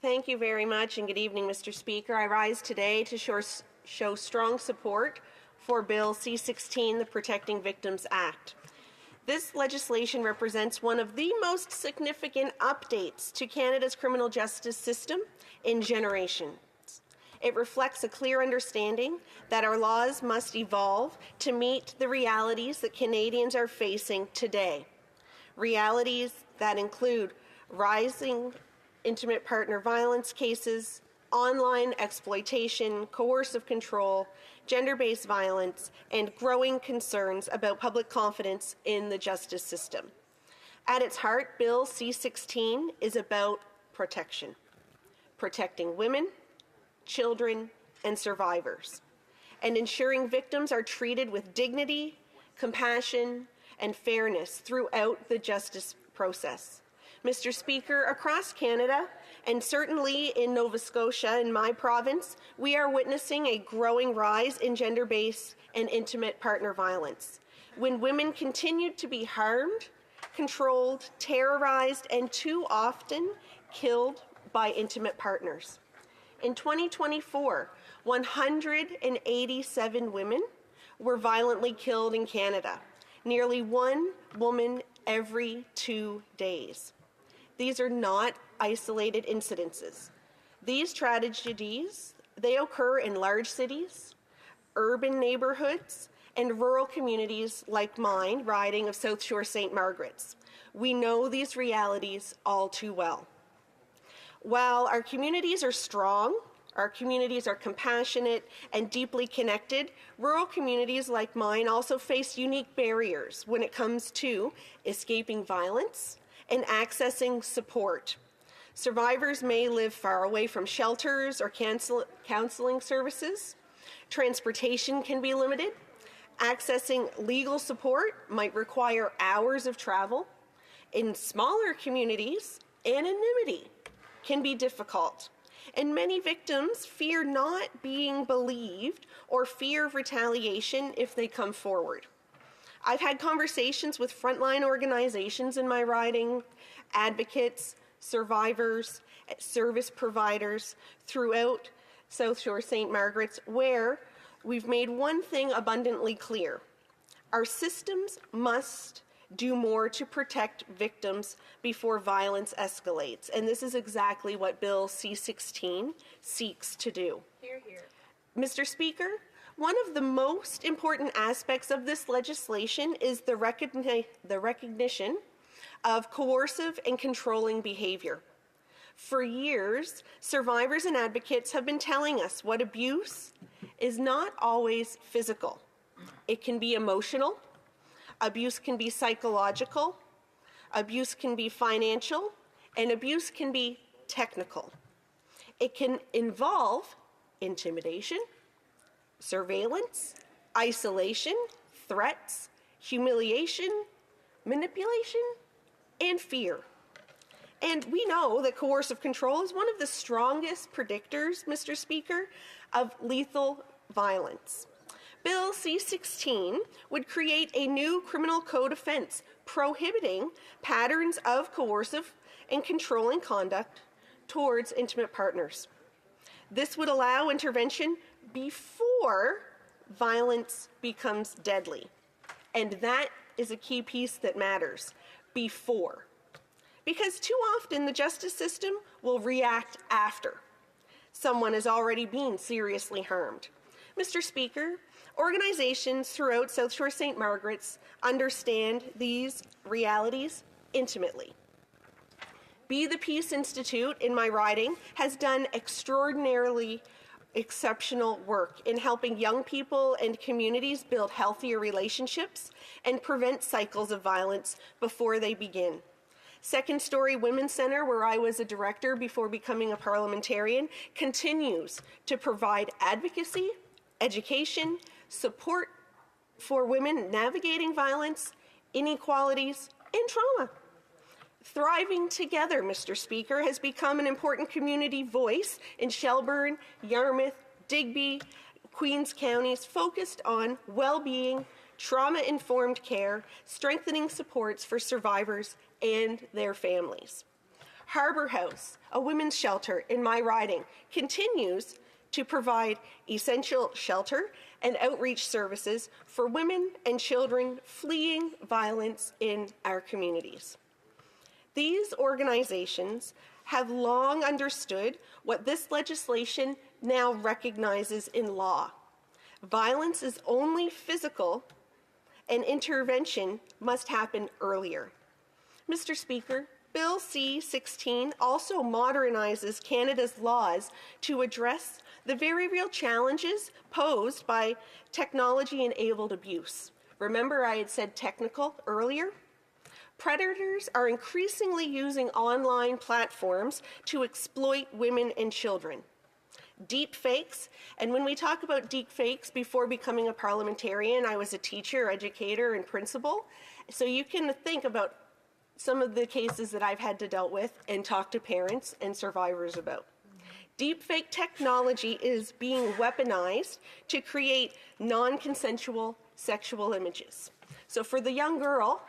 Thank you very much, and good evening, Mr. Speaker. I rise today to show strong support for Bill C-16, the Protecting Victims Act. This legislation represents one of the most significant updates to Canada's criminal justice system in generations. It reflects a clear understanding that our laws must evolve to meet the realities that Canadians are facing today. Realities that include rising intimate partner violence cases, online exploitation, coercive control, gender-based violence, and growing concerns about public confidence in the justice system. At its heart, Bill C-16 is about protection, protecting women, children, and survivors, and ensuring victims are treated with dignity, compassion, and fairness throughout the justice process. Mr. Speaker, across Canada, and certainly in Nova Scotia, in my province, we are witnessing a growing rise in gender-based and intimate partner violence. When women continue to be harmed, controlled, terrorized, and too often killed by intimate partners. In 2024, 187 women were violently killed in Canada, nearly one woman every 2 days. These are not isolated incidences. These tragedies, they occur in large cities, urban neighborhoods, and rural communities like mine, riding of South Shore St. Margaret's. We know these realities all too well. While our communities are strong, our communities are compassionate and deeply connected, rural communities like mine also face unique barriers when it comes to escaping violence and accessing support. Survivors may live far away from shelters or counseling services. Transportation can be limited. Accessing legal support might require hours of travel. In smaller communities, anonymity can be difficult. And many victims fear not being believed or fear of retaliation if they come forward. I've had conversations with frontline organizations in my riding, advocates, survivors, service providers throughout South Shore St. Margaret's, where we've made one thing abundantly clear. Our systems must do more to protect victims before violence escalates. And this is exactly what Bill C-16 seeks to do. Hear, hear. Mr. Speaker, one of the most important aspects of this legislation is the recognition of coercive and controlling behavior. For years, survivors and advocates have been telling us what abuse is not always physical. It can be emotional, abuse can be psychological, abuse can be financial, and abuse can be technical. It can involve intimidation, surveillance, isolation, threats, humiliation, manipulation, and fear. And we know that coercive control is one of the strongest predictors, Mr. Speaker, of lethal violence. Bill C-16 would create a new criminal code offense prohibiting patterns of coercive and controlling conduct towards intimate partners. This would allow intervention before violence becomes deadly. And that is a key piece that matters, before. Because too often the justice system will react after someone has already been seriously harmed. Mr. Speaker, organizations throughout South Shore St. Margaret's understand these realities intimately. Be the Peace Institute in my riding has done extraordinarily exceptional work in helping young people and communities build healthier relationships and prevent cycles of violence before they begin. Second Story Women's Centre, where I was a director before becoming a parliamentarian, continues to provide advocacy, education, support for women navigating violence, inequalities, and trauma. Thriving Together, Mr. Speaker, has become an important community voice in Shelburne, Yarmouth, Digby, Queens counties, focused on well-being, trauma-informed care, strengthening supports for survivors and their families. Harbour House, a women's shelter in my riding, continues to provide essential shelter and outreach services for women and children fleeing violence in our communities. These organizations have long understood what this legislation now recognizes in law. Violence is only physical, and intervention must happen earlier. Mr. Speaker, Bill C-16 also modernizes Canada's laws to address the very real challenges posed by technology-enabled abuse. Remember I had said technical earlier? Predators are increasingly using online platforms to exploit women and children. Deepfakes, and when we talk about deepfakes, before becoming a parliamentarian, I was a teacher, educator, and principal, so you can think about some of the cases that I've had to deal with and talk to parents and survivors about. Deepfake technology is being weaponized to create non-consensual sexual images. So for the young girl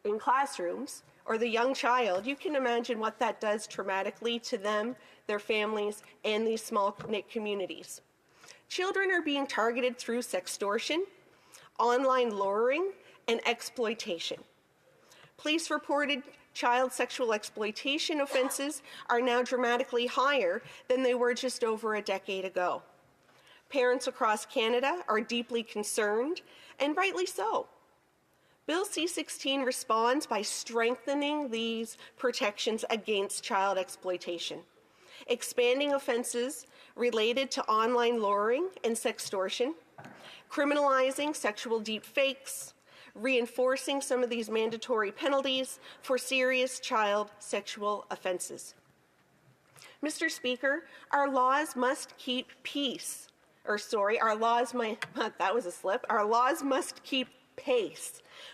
in classrooms, or the young child, you can imagine what that does traumatically to them, their families, and these small-knit communities. Children are being targeted through sextortion, online luring, and exploitation. Police-reported child sexual exploitation offenses are now dramatically higher than they were just over a decade ago. Parents across Canada are deeply concerned, and rightly so. Bill C-16 responds by strengthening these protections against child exploitation, expanding offenses related to online luring and sextortion, criminalizing sexual deepfakes, reinforcing some of these mandatory penalties for serious child sexual offenses. Mr. Speaker, our laws must keep pace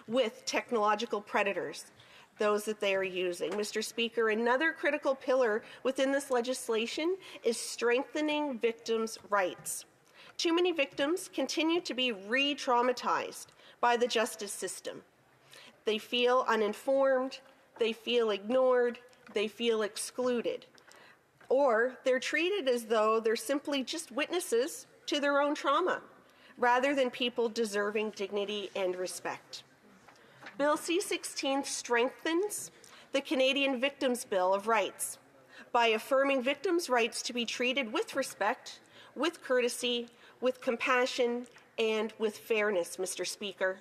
with technological predators, those that they are using. Mr. Speaker, another critical pillar within this legislation is strengthening victims' rights. Too many victims continue to be re-traumatized by the justice system. They feel uninformed, they feel ignored, they feel excluded, or they're treated as though they're simply just witnesses to their own trauma, rather than people deserving dignity and respect. Bill C-16 strengthens the Canadian Victims' Bill of Rights by affirming victims' rights to be treated with respect, with courtesy, with compassion, and with fairness, Mr. Speaker.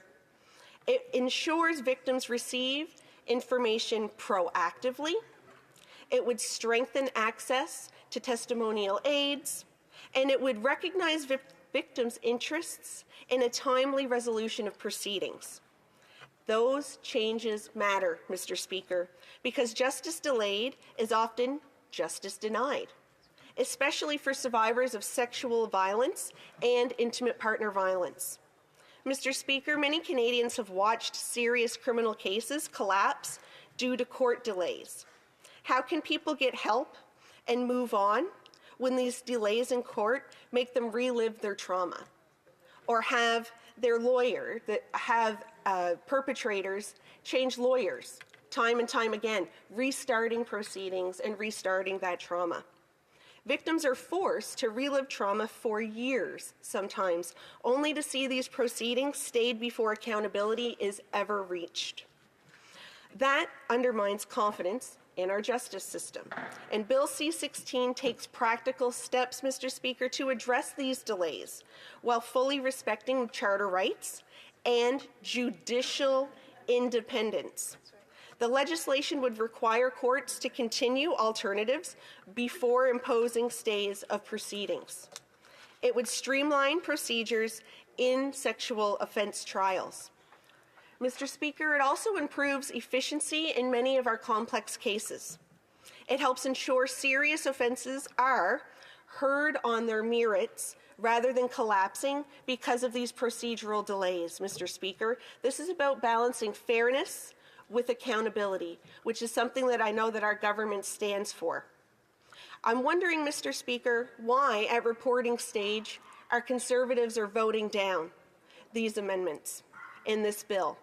It ensures victims receive information proactively. It would strengthen access to testimonial aids, and it would recognize victims' interests in a timely resolution of proceedings. Those changes matter, Mr. Speaker, because justice delayed is often justice denied, especially for survivors of sexual violence and intimate partner violence. Mr. Speaker, many Canadians have watched serious criminal cases collapse due to court delays. How can people get help and move on when these delays in court make them relive their trauma, or have their lawyer, perpetrators change lawyers time and time again, restarting proceedings and restarting that trauma? Victims are forced to relive trauma for years, sometimes, only to see these proceedings stayed before accountability is ever reached. That undermines confidence in our justice system. And Bill C-16 takes practical steps, Mr. Speaker, to address these delays while fully respecting charter rights and judicial independence. The legislation would require courts to continue alternatives before imposing stays of proceedings. It would streamline procedures in sexual offense trials. Mr. Speaker, it also improves efficiency in many of our complex cases. It helps ensure serious offenses are heard on their merits rather than collapsing because of these procedural delays, Mr. Speaker. This is about balancing fairness with accountability, which is something that I know that our government stands for. I'm wondering, Mr. Speaker, why at reporting stage our Conservatives are voting down these amendments in this bill.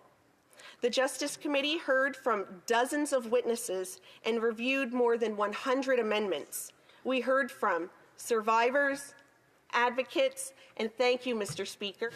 The Justice Committee heard from dozens of witnesses and reviewed more than 100 amendments. We heard from survivors, advocates, and thank you, Mr. Speaker,